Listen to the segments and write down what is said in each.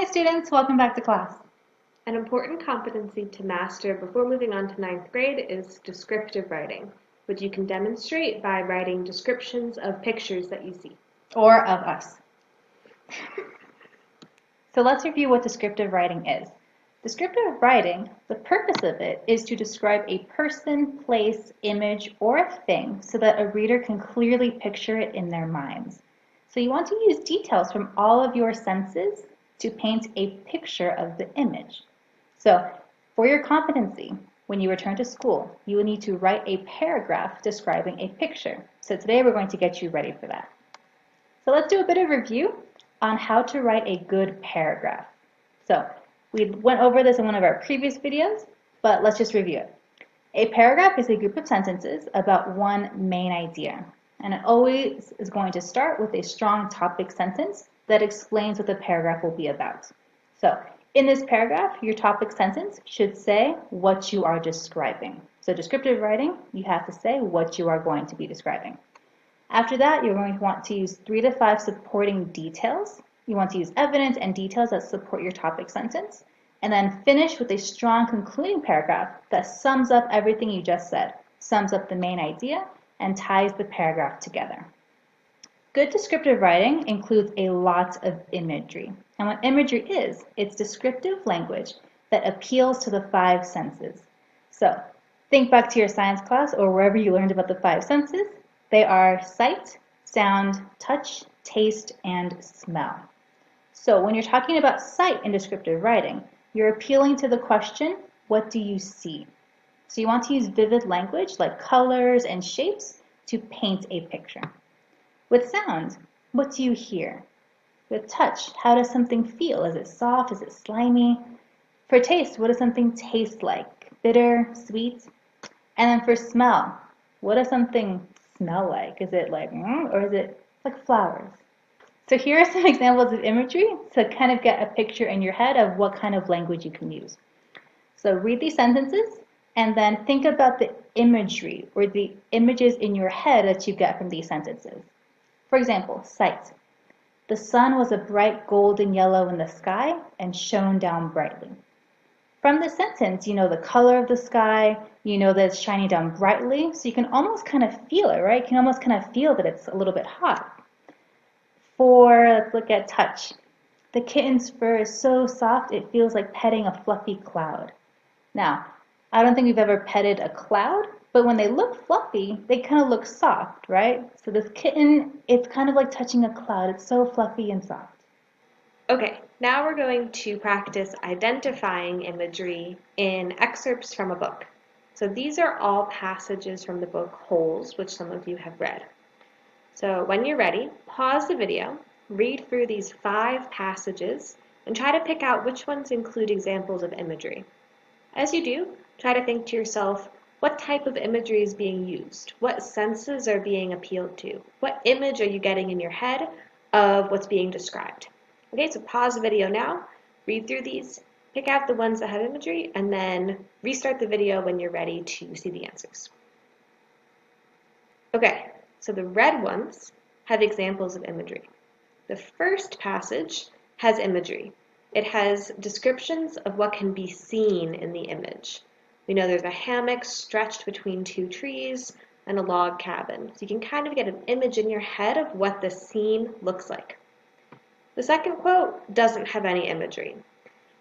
Hi students, welcome back to class. An important competency to master before moving on to ninth grade is descriptive writing, which you can demonstrate by writing descriptions of pictures that you see. Or of us. So let's review what descriptive writing is. Descriptive writing, the purpose of it is to describe a person, place, image, or a thing so that a reader can clearly picture it in their minds. So you want to use details from all of your senses to paint a picture of the image. So for your competency, when you return to school, you will need to write a paragraph describing a picture. So today we're going to get you ready for that. So let's do a bit of review on how to write a good paragraph. So we went over this in one of our previous videos, but let's just review it. A paragraph is a group of sentences about one main idea, and it always is going to start with a strong topic sentence that explains what the paragraph will be about. So in this paragraph, your topic sentence should say what you are describing. So descriptive writing, you have to say what you are going to be describing. After that, you're going to want to use 3 to 5 supporting details. You want to use evidence and details that support your topic sentence, and then finish with a strong concluding paragraph that sums up everything you just said, sums up the main idea, and ties the paragraph together. Good descriptive writing includes a lot of imagery. And what imagery is, it's descriptive language that appeals to the 5 senses. So think back to your science class or wherever you learned about the 5 senses. They are sight, sound, touch, taste, and smell. So when you're talking about sight in descriptive writing, you're appealing to the question, what do you see? So you want to use vivid language like colors and shapes to paint a picture. With sound, what do you hear? With touch, how does something feel? Is it soft? Is it slimy? For taste, what does something taste like? Bitter, sweet? And then for smell, what does something smell like? Is it like, or is it like flowers? So here are some examples of imagery to kind of get a picture in your head of what kind of language you can use. So read these sentences and then think about the imagery or the images in your head that you get from these sentences. For example, sight. The sun was a bright golden yellow in the sky and shone down brightly. From this sentence, you know the color of the sky, you know that it's shining down brightly, so you can almost kind of feel it, right? You can almost kind of feel that it's a little bit hot. Let's look at touch. The kitten's fur is so soft it feels like petting a fluffy cloud. Now, I don't think we've ever petted a cloud, but when they look fluffy, they kind of look soft, right? So this kitten, it's kind of like touching a cloud. It's so fluffy and soft. Okay, now we're going to practice identifying imagery in excerpts from a book. So these are all passages from the book Holes, which some of you have read. So when you're ready, pause the video, read through these 5 passages, and try to pick out which ones include examples of imagery. As you do, try to think to yourself, what type of imagery is being used? What senses are being appealed to? What image are you getting in your head of what's being described? Okay, so pause the video now, read through these, pick out the ones that have imagery, and then restart the video when you're ready to see the answers. Okay, so the red ones have examples of imagery. The first passage has imagery. It has descriptions of what can be seen in the image. We know there's a hammock stretched between 2 trees and a log cabin. So you can kind of get an image in your head of what the scene looks like. The second quote doesn't have any imagery.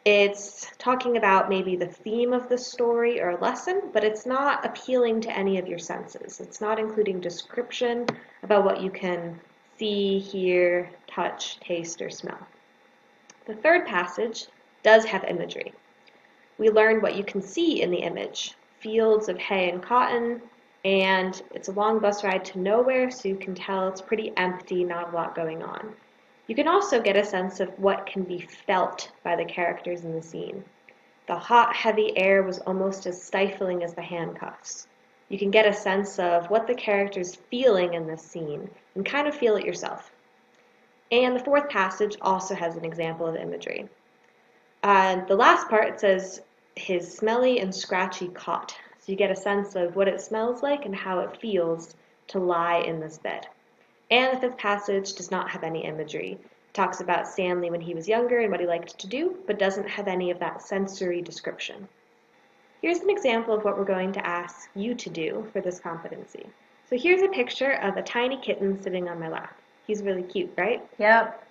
It's talking about maybe the theme of the story or lesson, but it's not appealing to any of your senses. It's not including description about what you can see, hear, touch, taste, or smell. The third passage does have imagery. We learn what you can see in the image, fields of hay and cotton, and it's a long bus ride to nowhere, so you can tell it's pretty empty, not a lot going on. You can also get a sense of what can be felt by the characters in the scene. The hot, heavy air was almost as stifling as the handcuffs. You can get a sense of what the character's feeling in this scene and kind of feel it yourself. And the fourth passage also has an example of imagery. The last part says, his smelly and scratchy cot. So you get a sense of what it smells like and how it feels to lie in this bed. And the fifth passage does not have any imagery. talks about Stanley when he was younger and what he liked to do, but doesn't have any of that sensory description. Here's an example of what we're going to ask you to do for this competency. So here's a picture of a tiny kitten sitting on my lap. He's really cute, right? Yep.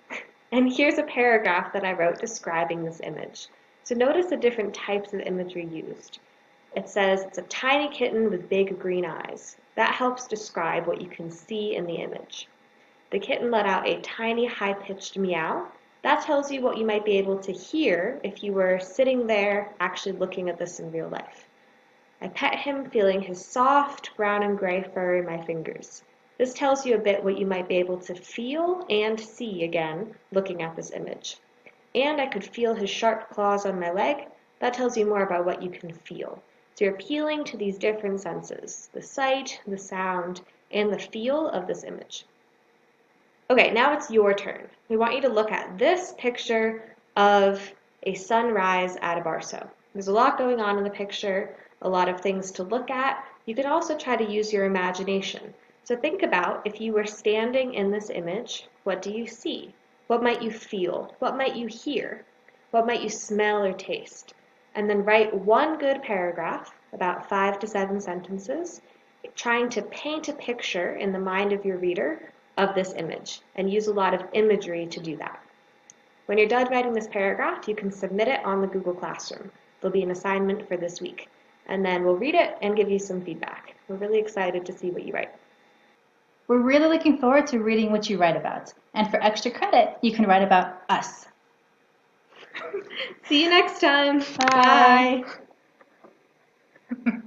And here's a paragraph that I wrote describing this image. So notice the different types of imagery used. It says it's a tiny kitten with big green eyes. That helps describe what you can see in the image. The kitten let out a tiny high-pitched meow. That tells you what you might be able to hear if you were sitting there actually looking at this in real life. I pet him, feeling his soft brown and gray fur in my fingers. This tells you a bit what you might be able to feel and see again looking at this image. And I could feel his sharp claws on my leg. That tells you more about what you can feel. So you're appealing to these different senses, the sight, the sound, and the feel of this image. Okay, now it's your turn. We want you to look at this picture of a sunrise at a Barso. There's a lot going on in the picture, a lot of things to look at. You can also try to use your imagination. So think about if you were standing in this image, what do you see? What might you feel? What might you hear? What might you smell or taste? And then write one good paragraph, about 5 to 7 sentences, trying to paint a picture in the mind of your reader of this image, and use a lot of imagery to do that. When you're done writing this paragraph, you can submit it on the Google Classroom. There'll be an assignment for this week, and then we'll read it and give you some feedback. We're really excited to see what you write. We're really looking forward to reading what you write about. And for extra credit, you can write about us. See you next time. Bye. Bye.